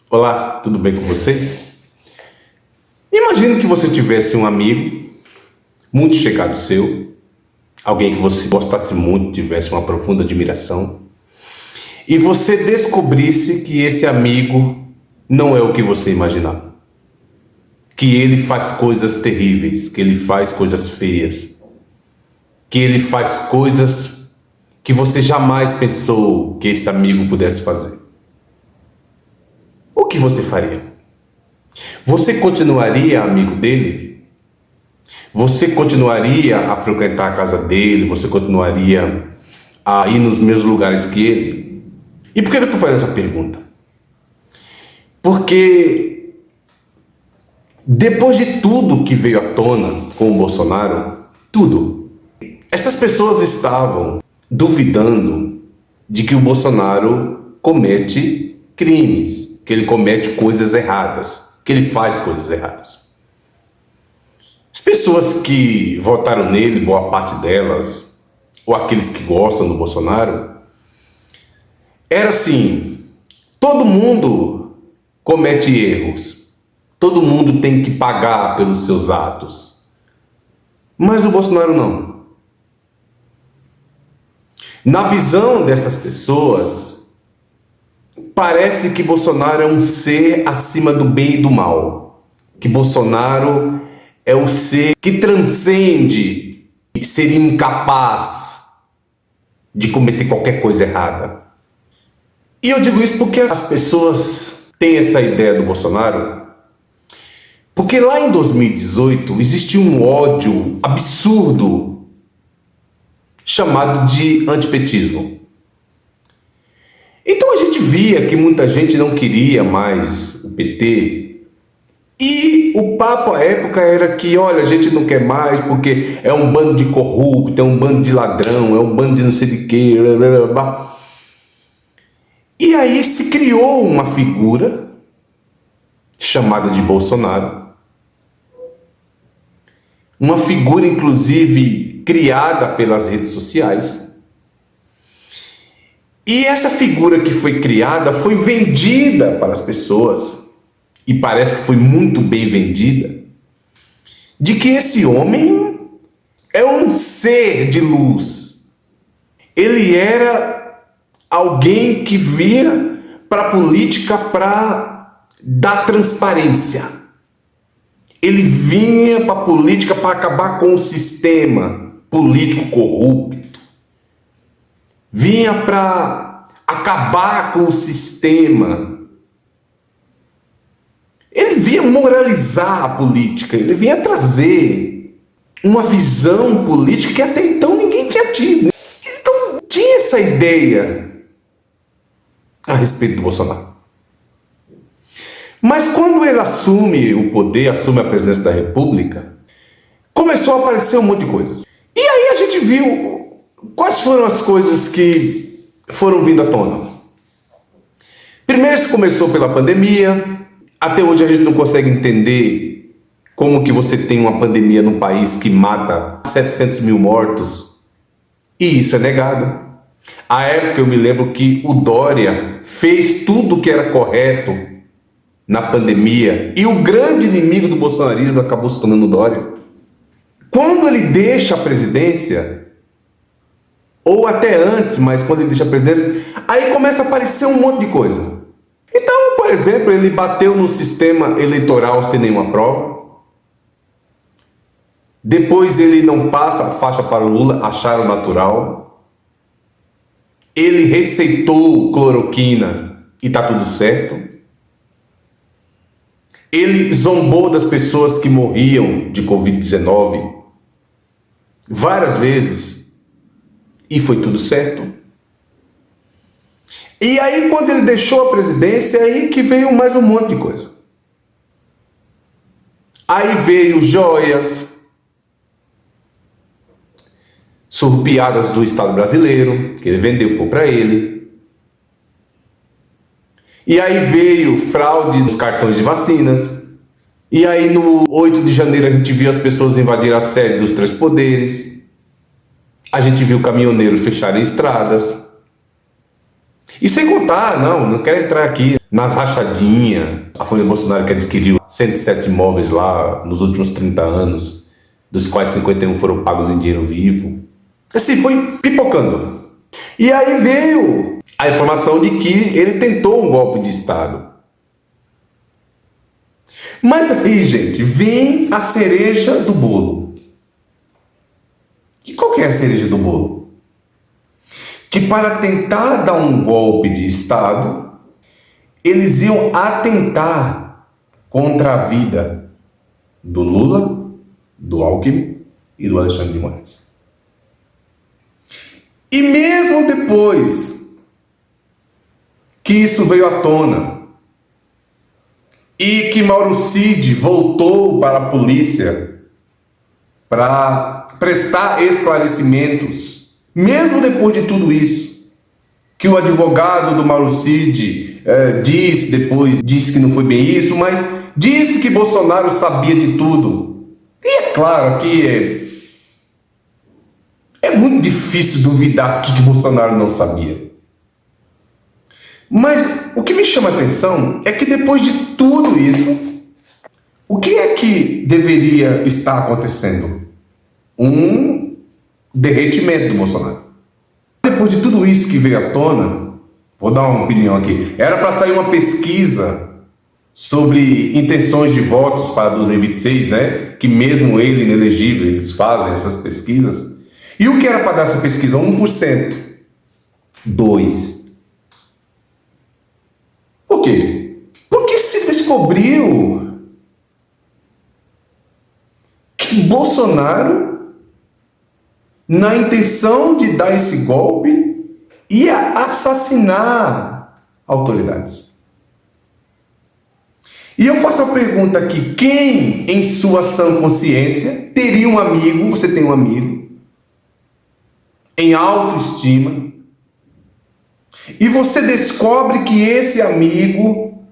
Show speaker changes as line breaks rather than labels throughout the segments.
Olá, tudo bem com vocês? Imagine que você tivesse um amigo muito chegado seu, alguém que você gostasse muito, tivesse uma profunda admiração, e você descobrisse que esse amigo não é o que você imaginava, que ele faz coisas terríveis, que ele faz coisas feias, que ele faz coisas que você jamais pensou que esse amigo pudesse fazer. O que você faria? Você continuaria amigo dele? Você continuaria a frequentar a casa dele? Você continuaria a ir nos mesmos lugares que ele? E por que eu estou fazendo essa pergunta? Porque depois de tudo que veio à tona com o Bolsonaro, tudo, essas pessoas estavam duvidando de que o Bolsonaro comete crimes, que ele comete coisas erradas, que ele faz coisas erradas. As pessoas que votaram nele, boa parte delas, ou aqueles que gostam do Bolsonaro, era assim: todo mundo comete erros, todo mundo tem que pagar pelos seus atos, mas o Bolsonaro não. Na visão dessas pessoas, parece que Bolsonaro é um ser acima do bem e do mal, que Bolsonaro é o ser que transcende e seria incapaz de cometer qualquer coisa errada. E eu digo isso porque as pessoas têm essa ideia do Bolsonaro, porque lá em 2018 existia um ódio absurdo chamado de antipetismo. Então a gente via que muita gente não queria mais o PT, e o papo à época era que, olha, a gente não quer mais porque é um bando de corrupto, é um bando de ladrão, é um bando de não sei de quê, blá, blá, blá, blá. E aí se criou uma figura chamada de Bolsonaro, uma figura inclusive criada pelas redes sociais. E essa figura que foi criada foi vendida para as pessoas, e parece que foi muito bem vendida, de que esse homem é um ser de luz. Ele era alguém que via para a política para dar transparência. Ele vinha para a política para acabar com o sistema político corrupto. Vinha para acabar com o sistema. Ele vinha moralizar a política, ele vinha trazer uma visão política que até então ninguém tinha tido. Então tinha essa ideia a respeito do Bolsonaro. Mas quando ele assume o poder, assume a presidência da República, começou a aparecer um monte de coisas. E aí a gente viu quais foram as coisas que foram vindo à tona. Primeiro isso começou pela pandemia. Até hoje a gente não consegue entender como que você tem uma pandemia no país que mata 700 mil mortos e isso é negado. À época eu me lembro que o Dória fez tudo o que era correto na pandemia, e o grande inimigo do bolsonarismo acabou se tornando o Dória. Quando ele deixa a presidência, ou até antes, mas quando ele deixa a presidência, aí começa a aparecer um monte de coisa. Então, por exemplo, ele bateu no sistema eleitoral sem nenhuma prova. Depois ele não passa a faixa para o Lula, acharam natural. Ele receitou cloroquina e está tudo certo. Ele zombou das pessoas que morriam de Covid-19 várias vezes e foi tudo certo. E aí quando ele deixou a presidência, aí que veio mais um monte de coisa. Aí veio joias surrupiadas do Estado brasileiro, que ele vendeu, ficou para ele. E aí veio fraude nos cartões de vacinas. E aí no 8 de janeiro a gente viu as pessoas invadir a sede dos três poderes. A gente viu caminhoneiros fecharem estradas. E sem contar, não quero entrar aqui nas rachadinhas. A família Bolsonaro que adquiriu 107 imóveis lá nos últimos 30 anos, dos quais 51 foram pagos em dinheiro vivo. Assim, foi pipocando. E aí veio a informação de que ele tentou um golpe de Estado. Mas aí, gente, vem a cereja do bolo. E qual que é a cereja do bolo? Que para tentar dar um golpe de Estado, eles iam atentar contra a vida do Lula, do Alckmin e do Alexandre de Moraes. E mesmo depois que isso veio à tona e que Mauro Cid voltou para a polícia para prestar esclarecimentos, mesmo depois de tudo isso, que o advogado do Mauro Cid disse que não foi bem isso, mas disse que Bolsonaro sabia de tudo. E é claro que é muito difícil duvidar que Bolsonaro não sabia. Mas o que me chama a atenção é que depois de tudo isso, o que é que deveria estar acontecendo? Um derretimento do Bolsonaro. Depois de tudo isso que veio à tona, vou dar uma opinião aqui, era para sair uma pesquisa sobre intenções de votos para 2026, né? Que mesmo ele inelegível, eles fazem essas pesquisas. E o que era para dar essa pesquisa? 1%. 2%. Por quê? Porque se descobriu que Bolsonaro, na intenção de dar esse golpe, ia assassinar autoridades. E eu faço a pergunta aqui: quem em sua sã consciência teria um amigo, você tem um amigo, em autoestima, e você descobre que esse amigo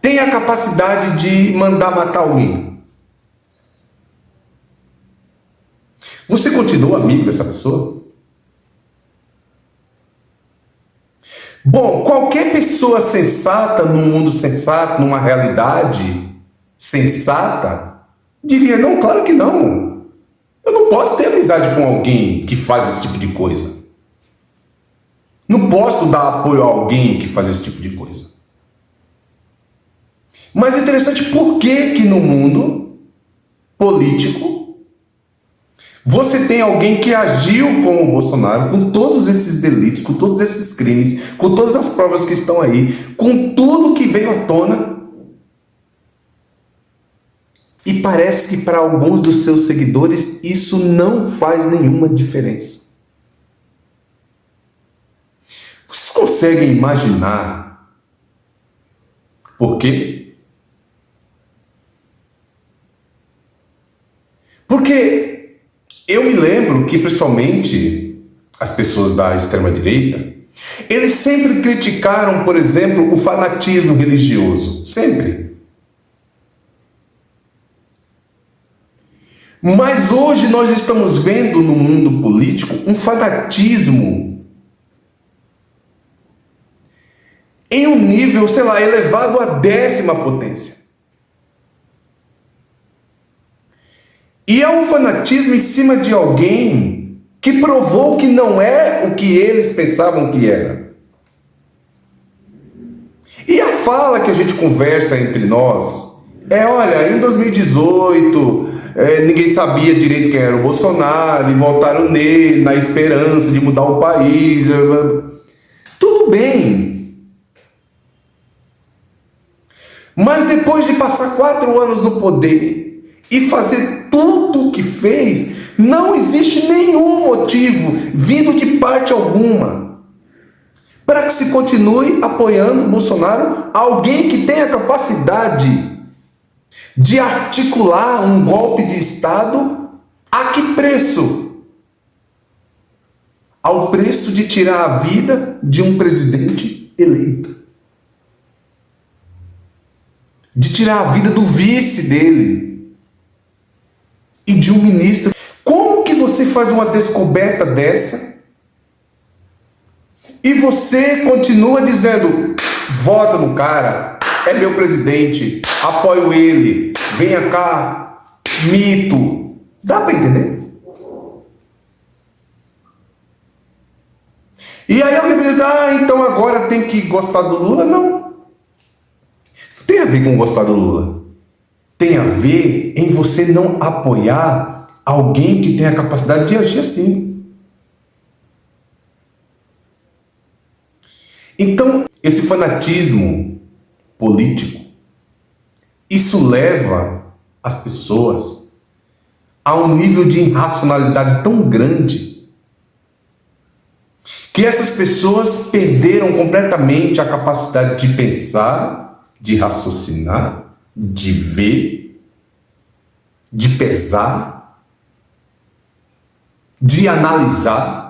tem a capacidade de mandar matar alguém? Você continua amigo dessa pessoa? Bom, qualquer pessoa sensata, num mundo sensato, numa realidade sensata, diria: não, claro que não. Eu não posso ter amizade com alguém que faz esse tipo de coisa. Não posso dar apoio a alguém que faz esse tipo de coisa. Mas é interessante por que no mundo político você tem alguém que agiu com o Bolsonaro, com todos esses delitos, com todos esses crimes, com todas as provas que estão aí, com tudo que veio à tona, e parece que para alguns dos seus seguidores isso não faz nenhuma diferença. Vocês conseguem imaginar por quê? Porque eu me lembro que, principalmente, as pessoas da extrema-direita, eles sempre criticaram, por exemplo, o fanatismo religioso. Sempre. Mas hoje nós estamos vendo no mundo político um fanatismo em um nível, sei lá, elevado à 10ª potência. E é um fanatismo em cima de alguém que provou que não é o que eles pensavam que era. E a fala que a gente conversa entre nós é: olha, em 2018 ninguém sabia direito quem era o Bolsonaro e votaram nele na esperança de mudar o país. Tudo bem. Mas depois de passar 4 anos no poder e fazer tudo o que fez, não existe nenhum motivo vindo de parte alguma para que se continue apoiando Bolsonaro, alguém que tenha capacidade de articular um golpe de Estado. A que preço? Ao preço de tirar a vida de um presidente eleito, de tirar a vida do vice dele e de um ministro. Como que você faz uma descoberta dessa e você continua dizendo, vota no cara, é meu presidente, apoio ele, venha cá, mito. Dá para entender? E aí alguém me diz, então agora tem que gostar do Lula? Não tem a ver com gostar do Lula. Tem a ver em você não apoiar alguém que tem a capacidade de agir assim. Então, esse fanatismo político, isso leva as pessoas a um nível de irracionalidade tão grande que essas pessoas perderam completamente a capacidade de pensar, de raciocinar, de ver, de pesar, de analisar.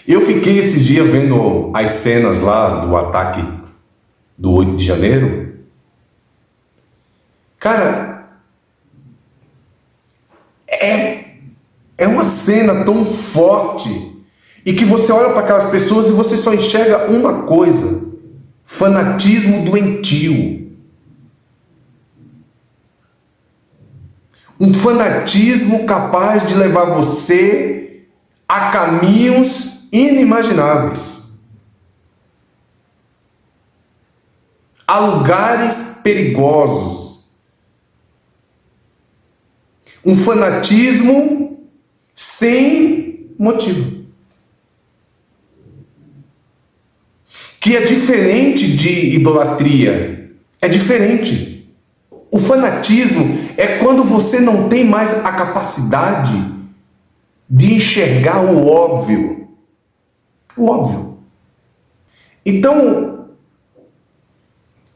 Eu fiquei esses dias vendo as cenas lá do ataque do 8 de janeiro. Cara, é uma cena tão forte e que você olha para aquelas pessoas e você só enxerga uma coisa: fanatismo doentio. Um fanatismo capaz de levar você a caminhos inimagináveis, a lugares perigosos. Um fanatismo sem motivo, que é diferente de idolatria. É diferente. O fanatismo é quando você não tem mais a capacidade de enxergar o óbvio. O óbvio. Então,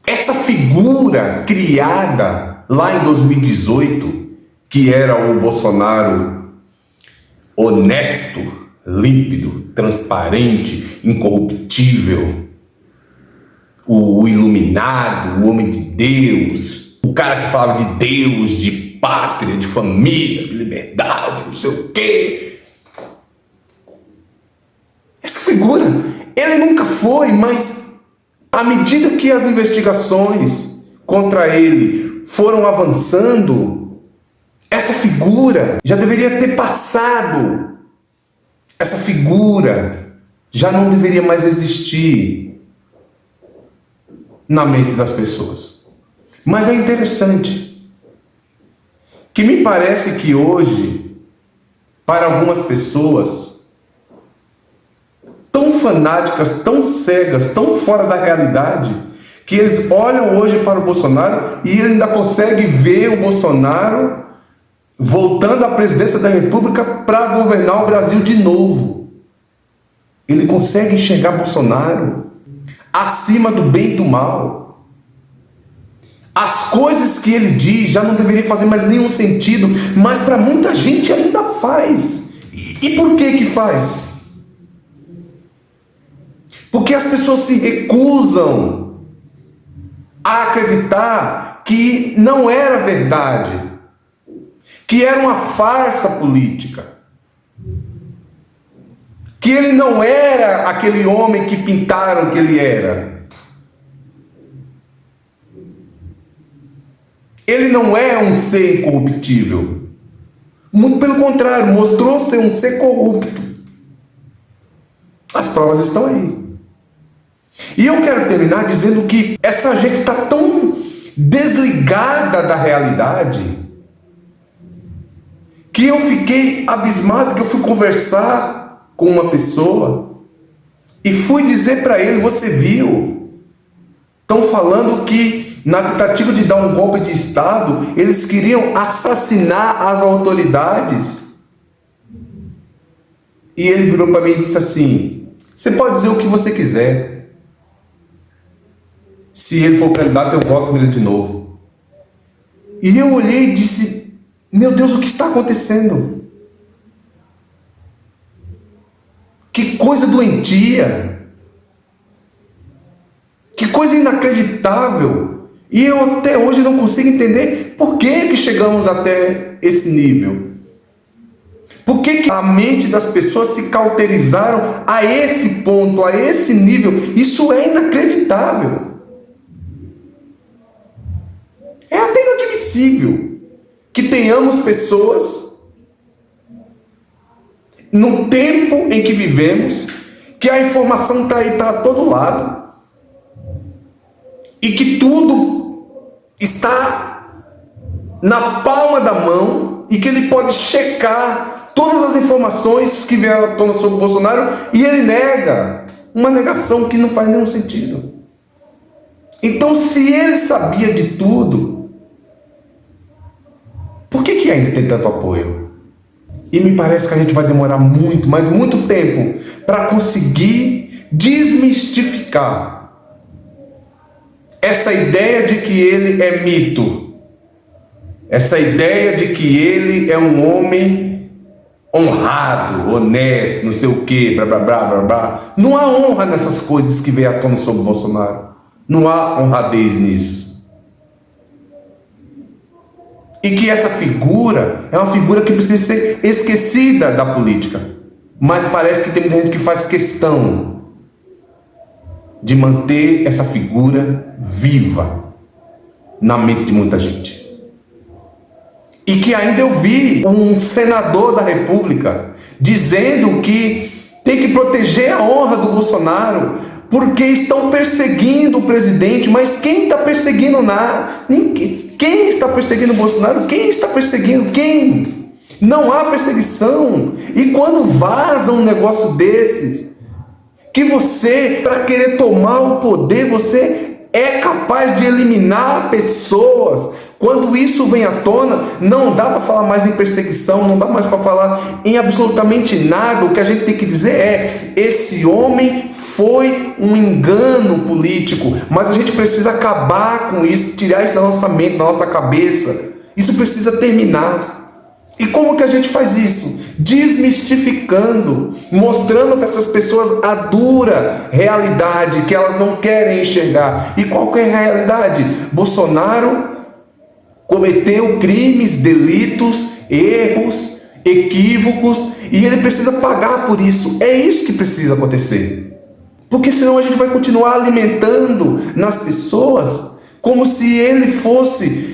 essa figura criada lá em 2018, que era o Bolsonaro honesto, límpido, transparente, incorruptível, o iluminado, o homem de Deus, o cara que falava de Deus, de pátria, de família, de liberdade, não sei o quê. Essa figura, ele nunca foi, mas à medida que as investigações contra ele foram avançando, essa figura já deveria ter passado. Essa figura já não deveria mais existir na mente das pessoas. Mas é interessante que me parece que hoje, para algumas pessoas tão fanáticas, tão cegas, tão fora da realidade, que eles olham hoje para o Bolsonaro e ele ainda consegue ver o Bolsonaro voltando à presidência da República para governar o Brasil de novo. Ele consegue enxergar Bolsonaro acima do bem e do mal. As coisas que ele diz já não deveriam fazer mais nenhum sentido, mas para muita gente ainda faz. E por que faz? Porque as pessoas se recusam a acreditar que não era verdade, que era uma farsa política, que ele não era aquele homem que pintaram que ele era. Ele não é um ser incorruptível. Muito pelo contrário, mostrou ser um ser corrupto. As provas estão aí. E eu quero terminar dizendo que essa gente está tão desligada da realidade que eu fiquei abismado, que eu fui conversar com uma pessoa e fui dizer para ele: você viu? Estão falando que na tentativa de dar um golpe de Estado, eles queriam assassinar as autoridades. E ele virou para mim e disse assim: você pode dizer o que você quiser. Se ele for candidato, eu voto nele de novo. E eu olhei e disse: meu Deus, o que está acontecendo? Que coisa doentia. Que coisa inacreditável. E eu até hoje não consigo entender por que chegamos até esse nível. Por que a mente das pessoas se cauterizaram a esse ponto, a esse nível? Isso é inacreditável. É até inadmissível que tenhamos pessoas no tempo em que vivemos, que a informação está aí para todo lado e que tudo está na palma da mão e que ele pode checar todas as informações que vieram à tona sobre o Bolsonaro e ele nega. Uma negação que não faz nenhum sentido. Então, se ele sabia de tudo, por que ainda tem tanto apoio? E me parece que a gente vai demorar muito, mas muito tempo, para conseguir desmistificar essa ideia de que ele é mito, essa ideia de que ele é um homem honrado, honesto, não sei o que, blá blá blá blá blá. Não há honra nessas coisas que veio à tona sobre o Bolsonaro. Não há honradez nisso. E que essa figura é uma figura que precisa ser esquecida da política. Mas parece que tem muita gente que faz questão de manter essa figura viva na mente de muita gente. E que ainda eu vi um senador da República dizendo que tem que proteger a honra do Bolsonaro porque estão perseguindo o presidente. Mas quem está perseguindo nada? Quem está perseguindo o Bolsonaro? Quem está perseguindo quem? Não há perseguição. E quando vaza um negócio desses, que você, para querer tomar o poder, você é capaz de eliminar pessoas. Quando isso vem à tona, não dá para falar mais em perseguição, não dá mais para falar em absolutamente nada. O que a gente tem que dizer é: esse homem foi um engano político, mas a gente precisa acabar com isso, tirar isso da nossa mente, da nossa cabeça. Isso precisa terminar. E como que a gente faz isso? Desmistificando, mostrando para essas pessoas a dura realidade que elas não querem enxergar. E qual que é a realidade? Bolsonaro cometeu crimes, delitos, erros, equívocos, e ele precisa pagar por isso. É isso que precisa acontecer. Porque senão a gente vai continuar alimentando nas pessoas como se ele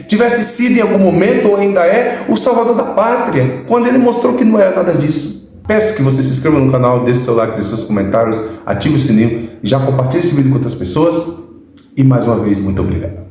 tivesse sido em algum momento, ou ainda é, o salvador da pátria, quando ele mostrou que não era nada disso. Peço que você se inscreva no canal, deixe seu like, deixe seus comentários, ative o sininho, já compartilhe esse vídeo com outras pessoas, e mais uma vez, muito obrigado.